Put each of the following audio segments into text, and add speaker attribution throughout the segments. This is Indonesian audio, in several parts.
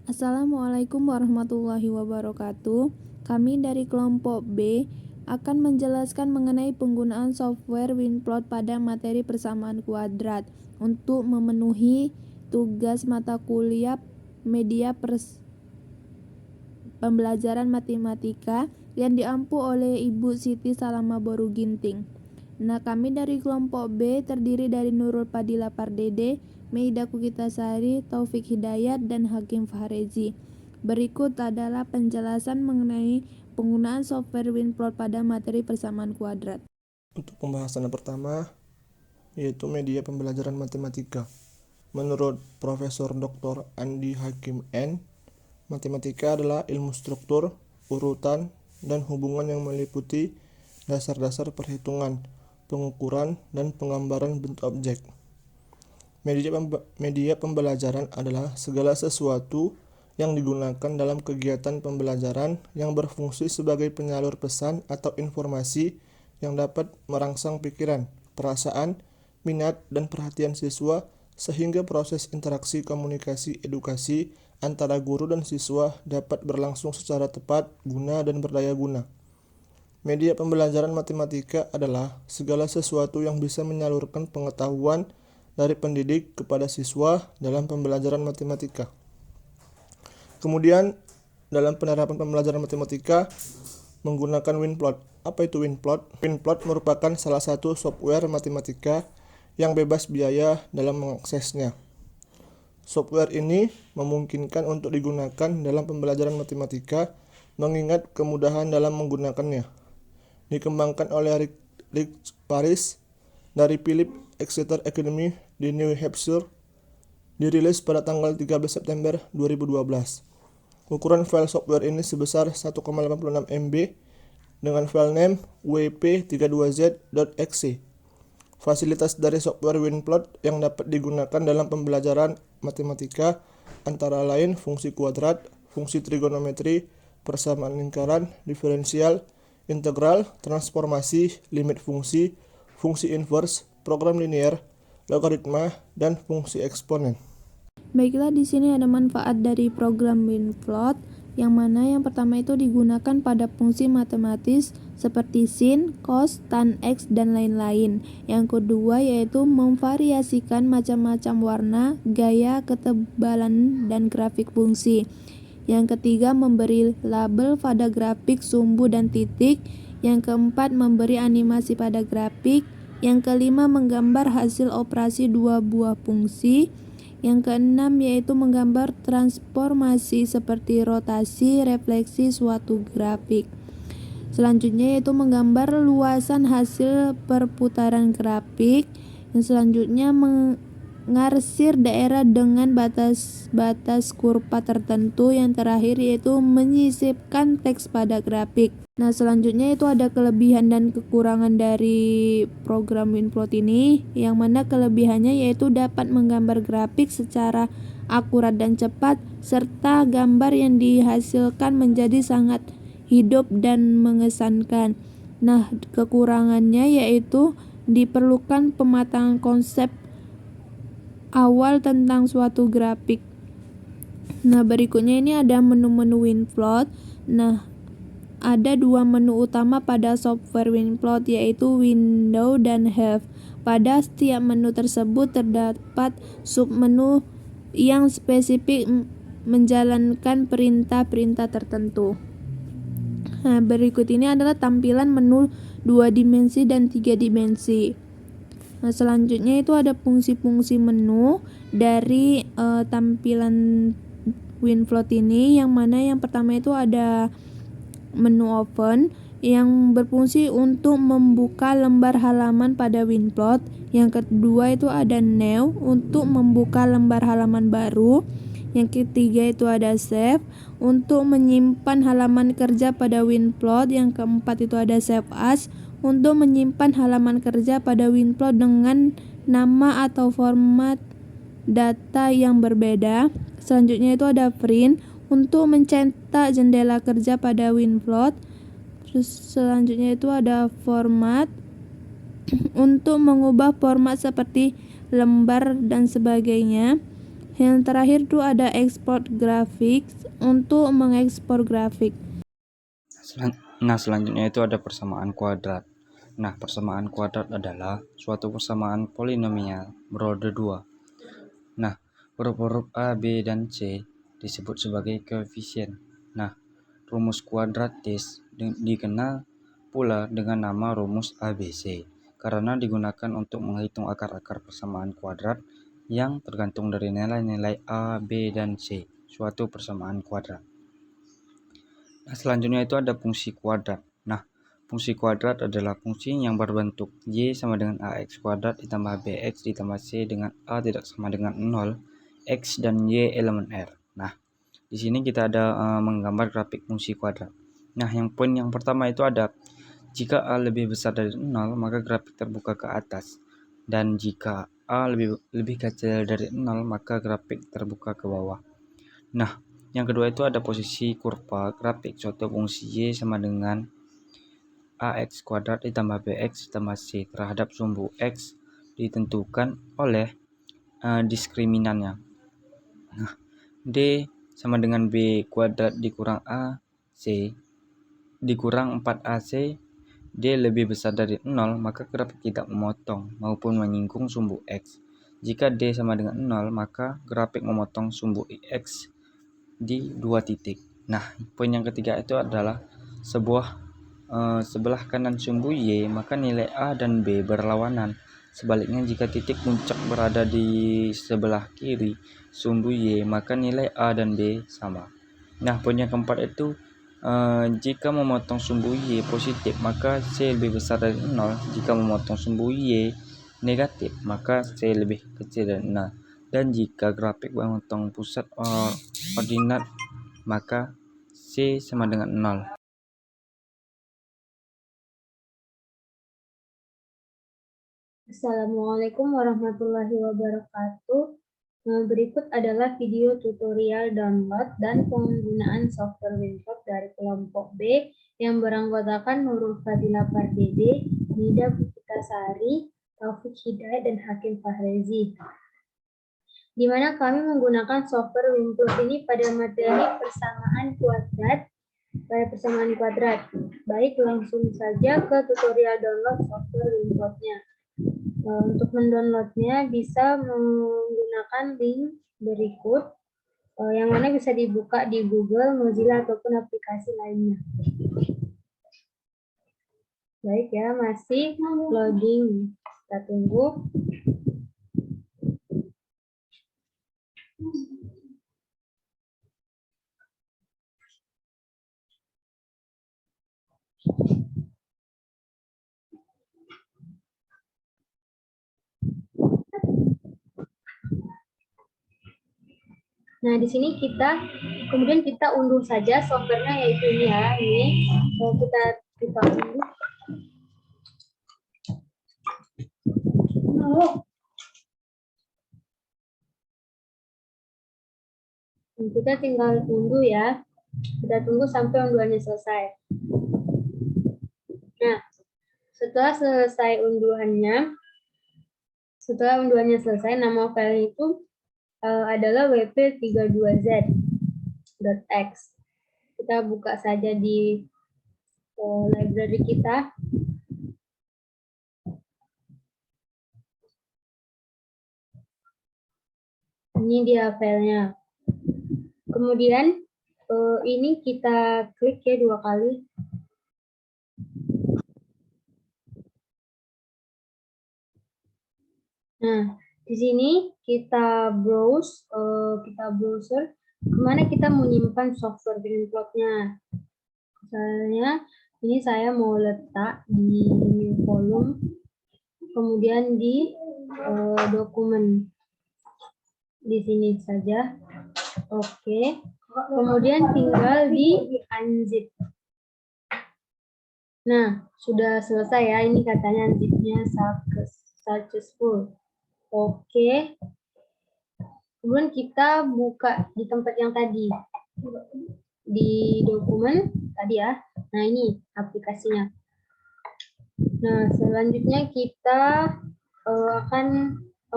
Speaker 1: Assalamualaikum warahmatullahi wabarakatuh. Kami dari kelompok B akan menjelaskan mengenai penggunaan software Winplot pada materi persamaan kuadrat untuk memenuhi tugas mata kuliah media pembelajaran matematika yang diampu oleh Ibu Siti Salama Boru Ginting. Kami dari kelompok B terdiri dari Nurul Padilla Pardede, Meida Kukitasari, Taufik Hidayat, dan Hakim Fahrezi. Berikut adalah penjelasan mengenai penggunaan software Winplot pada materi persamaan kuadrat.
Speaker 2: Untuk pembahasan yang pertama, yaitu media pembelajaran matematika. Menurut Profesor Dr. Andi Hakim N., matematika adalah ilmu struktur, urutan, dan hubungan yang meliputi dasar-dasar perhitungan, pengukuran, dan penggambaran bentuk objek. Media pembelajaran adalah segala sesuatu yang digunakan dalam kegiatan pembelajaran yang berfungsi sebagai penyalur pesan atau informasi yang dapat merangsang pikiran, perasaan, minat, dan perhatian siswa sehingga proses interaksi komunikasi edukasi antara guru dan siswa dapat berlangsung secara tepat, guna, dan berdaya guna. Media pembelajaran matematika adalah segala sesuatu yang bisa menyalurkan pengetahuan dari pendidik kepada siswa dalam pembelajaran matematika. Kemudian, dalam penerapan pembelajaran matematika menggunakan Winplot. Apa itu Winplot? Winplot merupakan salah satu software matematika yang bebas biaya dalam mengaksesnya. Software ini memungkinkan untuk digunakan dalam pembelajaran matematika mengingat kemudahan dalam menggunakannya. Dikembangkan oleh Rick Paris dari Philip Exeter Academy di New Hampshire, dirilis pada tanggal 13 September 2012. Ukuran file software ini sebesar 1,86 MB dengan file name wp32z.exe. Fasilitas dari software Winplot yang dapat digunakan dalam pembelajaran matematika antara lain fungsi kuadrat, fungsi trigonometri, persamaan lingkaran, diferensial, integral, transformasi, limit fungsi, fungsi inverse, program linear, logaritma, dan fungsi eksponen.
Speaker 1: Baiklah, di sini ada manfaat dari program Winplot, yang mana yang pertama itu digunakan pada fungsi matematis seperti sin, cos, tan X, dan lain-lain. Yang kedua yaitu memvariasikan macam-macam warna, gaya, ketebalan, dan grafik fungsi. Yang ketiga memberi label pada grafik sumbu dan titik. Yang keempat memberi animasi pada grafik. Yang kelima menggambar hasil operasi dua buah fungsi. Yang keenam yaitu menggambar transformasi seperti rotasi, refleksi suatu grafik. Selanjutnya yaitu menggambar luasan hasil perputaran grafik. Yang selanjutnya mengarsir daerah dengan batas-batas kurva tertentu. Yang terakhir yaitu menyisipkan teks pada grafik. Selanjutnya itu ada kelebihan dan kekurangan dari program Winplot ini, yang mana kelebihannya yaitu dapat menggambar grafik secara akurat dan cepat, serta gambar yang dihasilkan menjadi sangat hidup dan mengesankan. Kekurangannya yaitu diperlukan pematangan konsep awal tentang suatu grafik. Berikutnya ini ada menu-menu Winplot. Ada dua menu utama pada software Winplot, yaitu Window dan Help. Pada setiap menu tersebut terdapat submenu yang spesifik menjalankan perintah-perintah tertentu. Berikut ini adalah tampilan menu 2 dimensi dan 3 dimensi. Selanjutnya itu ada fungsi-fungsi menu dari tampilan Winplot ini, yang mana yang pertama itu ada menu open yang berfungsi untuk membuka lembar halaman pada Winplot. Yang kedua itu ada new untuk membuka lembar halaman baru. Yang ketiga itu ada save untuk menyimpan halaman kerja pada Winplot. Yang keempat itu ada save as untuk menyimpan halaman kerja pada Winplot dengan nama atau format data yang berbeda. Selanjutnya itu ada print untuk mencetak jendela kerja pada Winplot. Selanjutnya itu ada format untuk mengubah format seperti lembar dan sebagainya. Yang terakhir tuh ada export graphics untuk mengekspor grafik.
Speaker 3: Nah, selanjutnya itu ada persamaan kuadrat. Nah, persamaan kuadrat adalah suatu persamaan polinomial berorder 2. Nah, huruf-huruf A, B, dan C disebut sebagai koefisien. Nah, rumus kuadratis dikenal pula dengan nama rumus ABC karena digunakan untuk menghitung akar-akar persamaan kuadrat yang tergantung dari nilai-nilai A, B, dan C suatu persamaan kuadrat. Nah, selanjutnya itu ada fungsi kuadrat. Nah, fungsi kuadrat adalah fungsi yang berbentuk Y sama dengan AX kuadrat ditambah BX ditambah C dengan A tidak sama dengan 0, X dan Y elemen R. Nah, di sini kita ada menggambar grafik fungsi kuadrat. Nah, poin yang pertama itu ada jika A lebih besar dari 0, maka grafik terbuka ke atas. Dan jika A lebih kecil dari 0, maka grafik terbuka ke bawah. Nah, yang kedua itu ada posisi kurva grafik suatu fungsi Y sama dengan AX kuadrat ditambah BX ditambah C terhadap sumbu X ditentukan oleh diskriminannya. Nah, D sama dengan B kuadrat dikurang AC dikurang 4AC, D lebih besar dari 0, maka grafik tidak memotong maupun menyinggung sumbu X. Jika D sama dengan 0, maka grafik memotong sumbu X di 2 titik. Nah, poin yang ketiga itu adalah sebelah kanan sumbu Y, maka nilai A dan B berlawanan. Sebaliknya, jika titik puncak berada di sebelah kiri sumbu Y, maka nilai A dan B sama. Nah, poin yang keempat itu jika memotong sumbu Y positif, maka C lebih besar dari 0. Jika memotong sumbu Y negatif, maka C lebih kecil dari 0. Dan jika grafik memotong pusat ordinat, maka C sama dengan 0.
Speaker 4: Assalamualaikum warahmatullahi wabarakatuh. Berikut adalah video tutorial download dan penggunaan software WinFloat dari kelompok B yang beranggotakan Nurul Fadila Pardede, Nida Puspitasari, Taufik Hidayat, dan Hakim Fahrezi. Di mana kami menggunakan software WinFloat ini pada materi persamaan kuadrat. Baik, langsung saja ke tutorial download software WinFloat-nya. Untuk mendownloadnya bisa menggunakan link berikut yang mana bisa dibuka di Google, Mozilla, ataupun aplikasi lainnya. Baik ya, masih loading. Kita tunggu. Nah, di sini kemudian kita unduh saja softwarenya, yaitu ini ya, ini kita unduh. Kita tinggal unduh ya. Kita tunggu sampai unduhannya selesai. Nah, setelah unduhannya selesai, nama file itu adalah wp32z.x. Kita buka saja di library kita. Ini dia filenya. Kemudian ini kita klik ya 2 kali. Nah, di sini kita browser kemana kita mau menyimpan software WinFloat-nya. Misalnya, ini saya mau letak di volume, kemudian di dokumen. Di sini saja. Oke. Kemudian tinggal di unzip. Nah, sudah selesai ya. Ini katanya unzip-nya successful. Oke. Kemudian kita buka di tempat yang tadi. Di dokumen tadi ya. Nah, ini aplikasinya. Nah, selanjutnya kita akan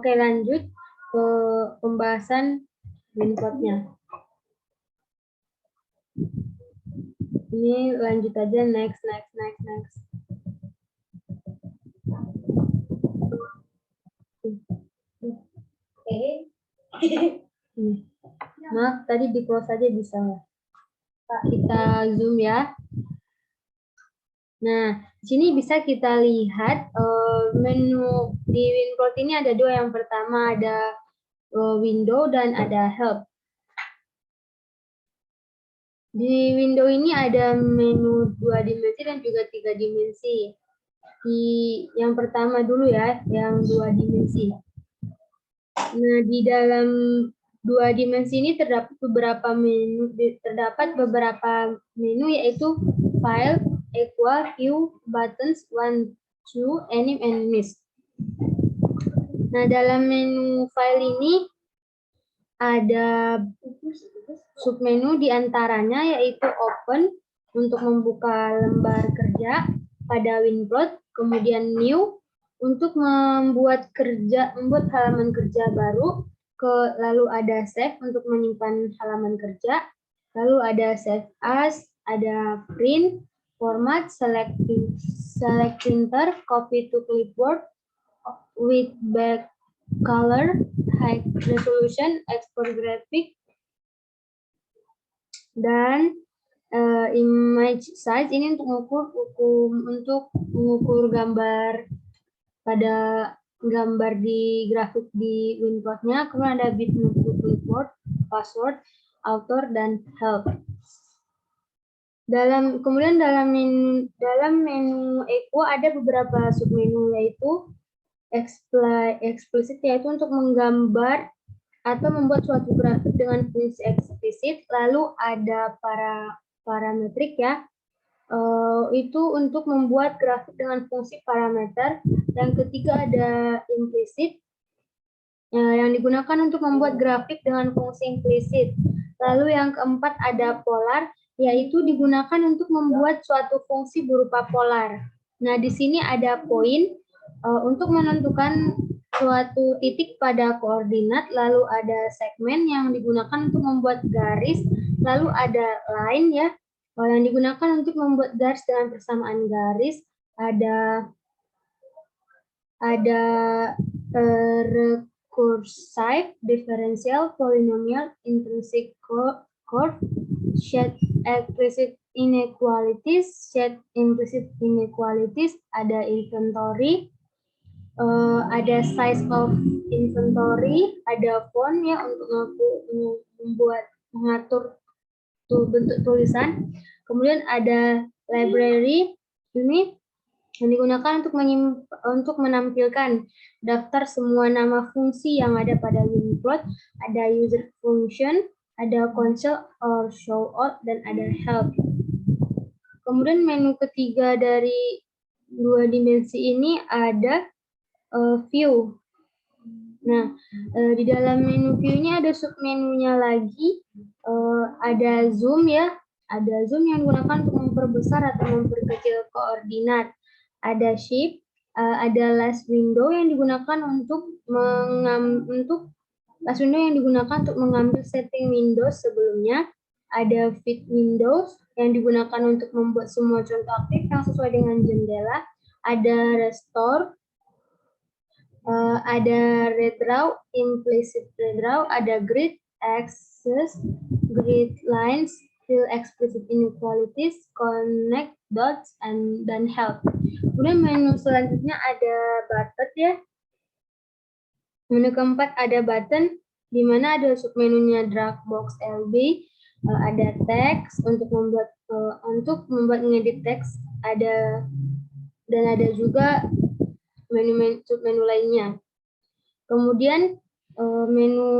Speaker 4: lanjut ke pembahasan WinPlot-nya. Ini lanjut aja, next. Maaf, tadi di close aja bisa. Kita zoom ya. Nah, di sini bisa kita lihat menu di WinPlot ini ada dua. Yang pertama ada window dan ada help. Di window ini ada menu 2 dimensi dan juga 3 dimensi. Yang pertama dulu ya, yang 2 dimensi. Nah, di dalam 2 dimensi ini terdapat beberapa menu yaitu file, equal, view, buttons, one, two, anim, and miss. Nah, dalam menu file ini ada submenu diantaranya yaitu open untuk membuka lembar kerja pada WinPlot, kemudian new untuk membuat halaman kerja baru, lalu ada save untuk menyimpan halaman kerja, lalu ada save as, ada print, format, select printer, copy to clipboard, with back color, high resolution, export graphic, dan image size ini untuk mengukur gambar pada gambar di grafik di WinPlot-nya. Kemudian ada bitmap to clipboard, password, author, dan help. Kemudian dalam menu Echo ada beberapa submenu yaitu explicit, yaitu untuk menggambar atau membuat suatu grafik dengan fungsi eksplisit. Lalu ada parametrik ya, itu untuk membuat grafik dengan fungsi parameter. Yang ketiga ada implisit, yang digunakan untuk membuat grafik dengan fungsi implisit. Lalu yang keempat ada polar, yaitu digunakan untuk membuat suatu fungsi berupa polar. Nah, di sini ada poin untuk menentukan suatu titik pada koordinat, lalu ada segmen yang digunakan untuk membuat garis, lalu ada line ya, yang digunakan untuk membuat garis dengan persamaan garis, ada recursive, differential, polynomial, intrinsic curve, shade explicit inequalities, shade implicit inequalities, ada inventory, ada size of inventory, ada font ya untuk mengatur bentuk tulisan. Kemudian ada library, ini yang digunakan untuk menampilkan daftar semua nama fungsi yang ada pada WinPlot. Ada user function, ada console or show out, dan ada help. Kemudian menu ketiga dari 2 dimensi ini ada view. Nah, di dalam menu view ini ada submenunya lagi, ada zoom ya, ada zoom yang digunakan untuk memperbesar atau memperkecil koordinat, ada shift, ada last window yang digunakan untuk mengambil setting Windows sebelumnya, ada fit Windows yang digunakan untuk membuat semua contoh aktif yang sesuai dengan jendela, ada restore, ada redraw, implicit redraw, ada grid, access, grid lines, fill explicit inequalities, connect dots, dan help. Kemudian menu selanjutnya ada button ya. Menu keempat ada button, di mana ada submenunya drag box LB, ada teks untuk membuat ngedit teks, dan ada juga submenu lainnya. Kemudian menu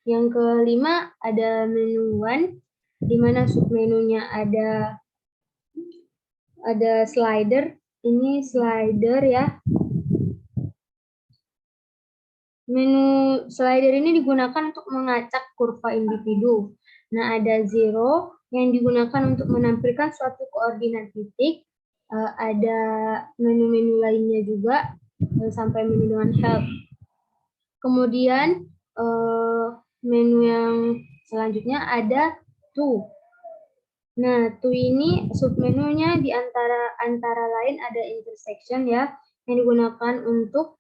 Speaker 4: yang kelima ada menu one, di mana submenunya ada slider. Ini slider ya. Menu slider ini digunakan untuk mengacak kurva individu. Nah, ada zero yang digunakan untuk menampilkan suatu koordinat titik. Ada menu-menu lainnya juga, sampai menu dengan help. Kemudian menu yang selanjutnya ada to. Nah, to ini submenunya di antara lain ada intersection ya, yang digunakan untuk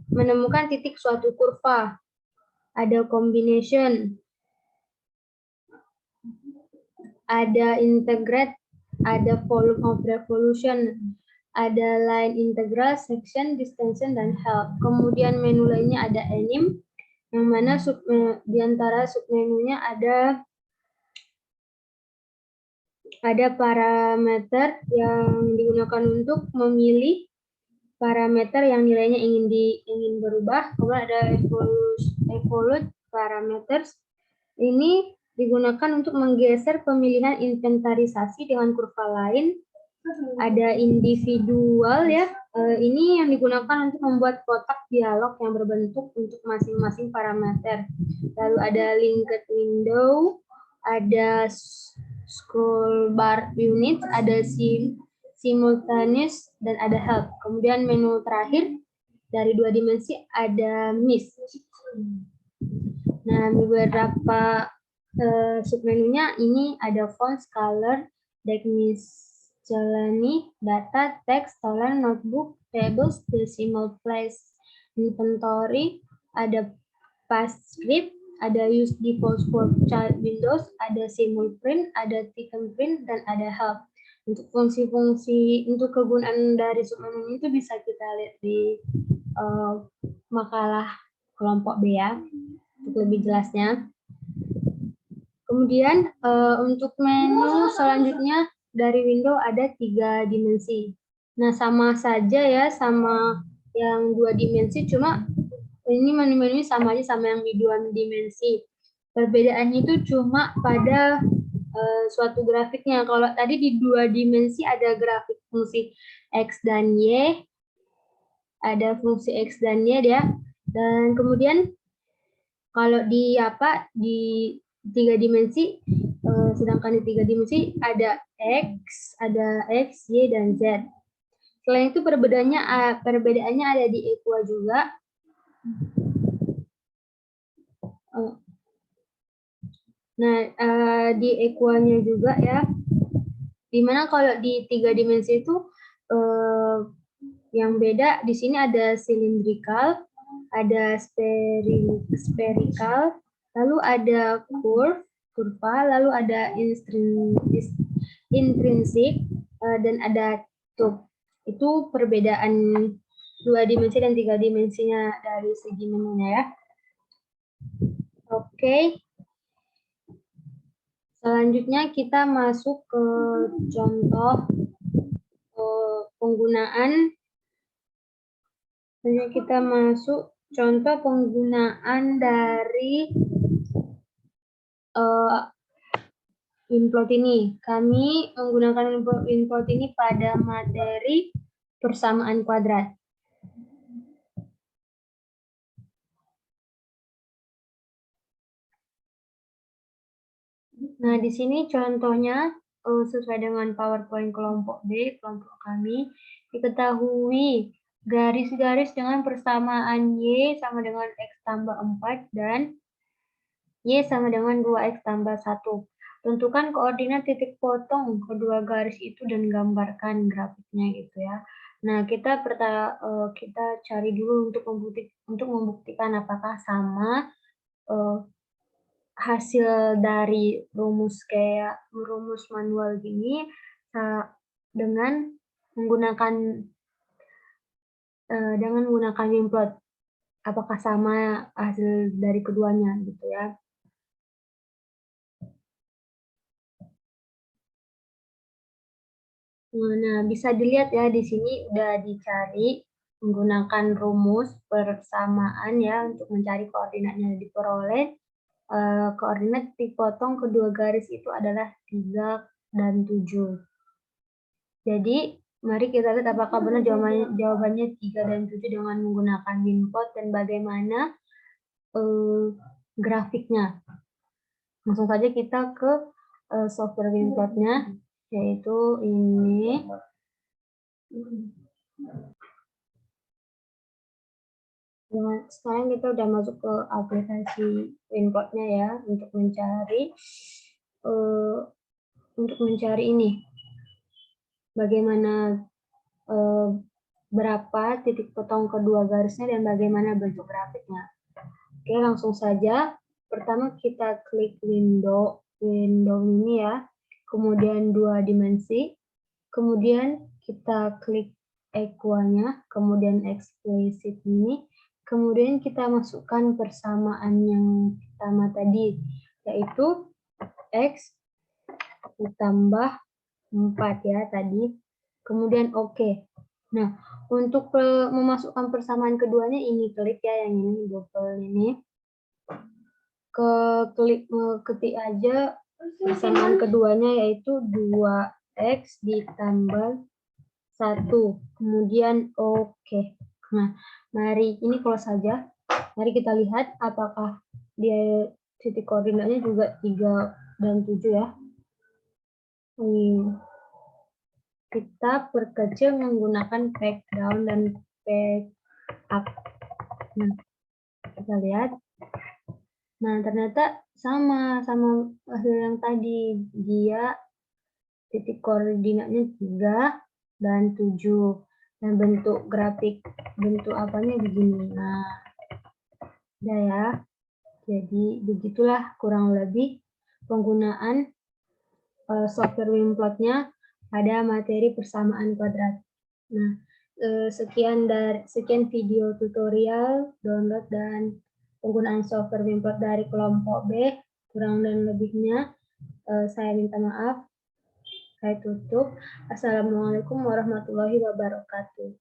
Speaker 4: menemukan titik suatu kurva. Ada combination, ada integrate, ada volume of revolution, ada line integral, section, distinction, dan help. Kemudian menu lainnya ada anim, yang mana di antara submenunya ada parameter yang digunakan untuk memilih parameter yang nilainya ingin berubah. Kemudian ada evolute parameters. Ini digunakan untuk menggeser pemilihan inventarisasi dengan kurva lain. Ada individual ya. Ini yang digunakan untuk membuat kotak dialog yang berbentuk untuk masing-masing parameter. Lalu ada linked window, ada scroll bar unit, ada simultaneous, dan ada help. Kemudian menu terakhir dari 2 dimensi ada miss. Nah, beberapa submenunya ini ada fonts, color, miscellany, data, text, tolerance, notebook, tables, decimal place, inventory, ada pastscript, ada use default for child windows, ada simul print, ada ticken print, dan ada help. Untuk fungsi-fungsi untuk kegunaan dari submenu itu bisa kita lihat di makalah kelompok B ya, untuk lebih jelasnya. Kemudian untuk menu selanjutnya dari window ada 3 dimensi. Nah, sama saja ya sama yang 2 dimensi, cuma ini menu-menu sama aja sama yang di 2 dimensi. Perbedaannya itu cuma pada suatu grafiknya. Kalau tadi di 2 dimensi ada grafik fungsi X dan Y, ada fungsi X dan Y ya. Dan kemudian kalau di 3 dimensi, sedangkan di 3 dimensi ada X, Y, dan Z. Selain itu perbedaannya ada di equa juga. Nah, di equalnya juga ya, dimana kalau di 3 dimensi itu yang beda di sini ada cylindrical, ada spherical, lalu ada kurva, lalu ada intrinsic, dan ada tube. Itu perbedaan 2 dimensi dan 3 dimensinya dari segi menunya ya. Oke. Selanjutnya kita masuk ke contoh penggunaan. Selanjutnya kita masuk contoh penggunaan dari winplot ini. Kami menggunakan winplot ini pada materi persamaan kuadrat. Nah, di sini contohnya sesuai dengan PowerPoint kelompok B, kelompok kami, diketahui garis-garis dengan persamaan Y sama dengan X tambah 4 dan Y sama dengan 2X tambah 1. Tentukan koordinat titik potong kedua garis itu dan gambarkan grafiknya gitu ya. Nah, kita cari dulu untuk membuktikan apakah sama hasil dari rumus manual gini dengan menggunakan winplot, apakah sama hasil dari keduanya gitu ya. Nah, bisa dilihat ya di sini udah dicari menggunakan rumus persamaan ya untuk mencari koordinatnya diperoleh. Koordinat titik potong kedua garis itu adalah 3 dan 7. Jadi, mari kita lihat apakah benar jawabannya 3 dan 7 dengan menggunakan winplot dan bagaimana grafiknya. Langsung saja kita ke software winplotnya, yaitu ini. Sekarang kita udah masuk ke aplikasi Winplot-nya ya untuk mencari ini bagaimana berapa titik potong kedua garisnya dan bagaimana bentuk grafiknya. Oke, langsung saja. Pertama kita klik window ini ya, kemudian 2 dimensi, kemudian kita klik equalnya, kemudian explicit ini, kemudian kita masukkan persamaan yang pertama tadi, yaitu X ditambah 4 ya tadi, kemudian oke. Nah, untuk memasukkan persamaan keduanya ini klik ya, yang ini double ini. Ketik aja persamaan keduanya yaitu 2x ditambah 1. Kemudian oke. Nah, mari ini close saja. Mari kita lihat apakah dia titik koordinatnya juga 3 dan 7 ya. Kita perkecil menggunakan background dan backup. Nah, kita lihat. Nah, ternyata sama hasil yang tadi. Dia titik koordinatnya 3 dan 7. Dan bentuk grafik, bentuk apanya begini. Nah, udah ya. Jadi, begitulah kurang lebih penggunaan software Winplot-nya pada materi persamaan kuadrat. Nah, sekian video tutorial download dan penggunaan software Winplot dari kelompok B. Kurang dan lebihnya saya minta maaf. Saya tutup. Assalamualaikum warahmatullahi wabarakatuh.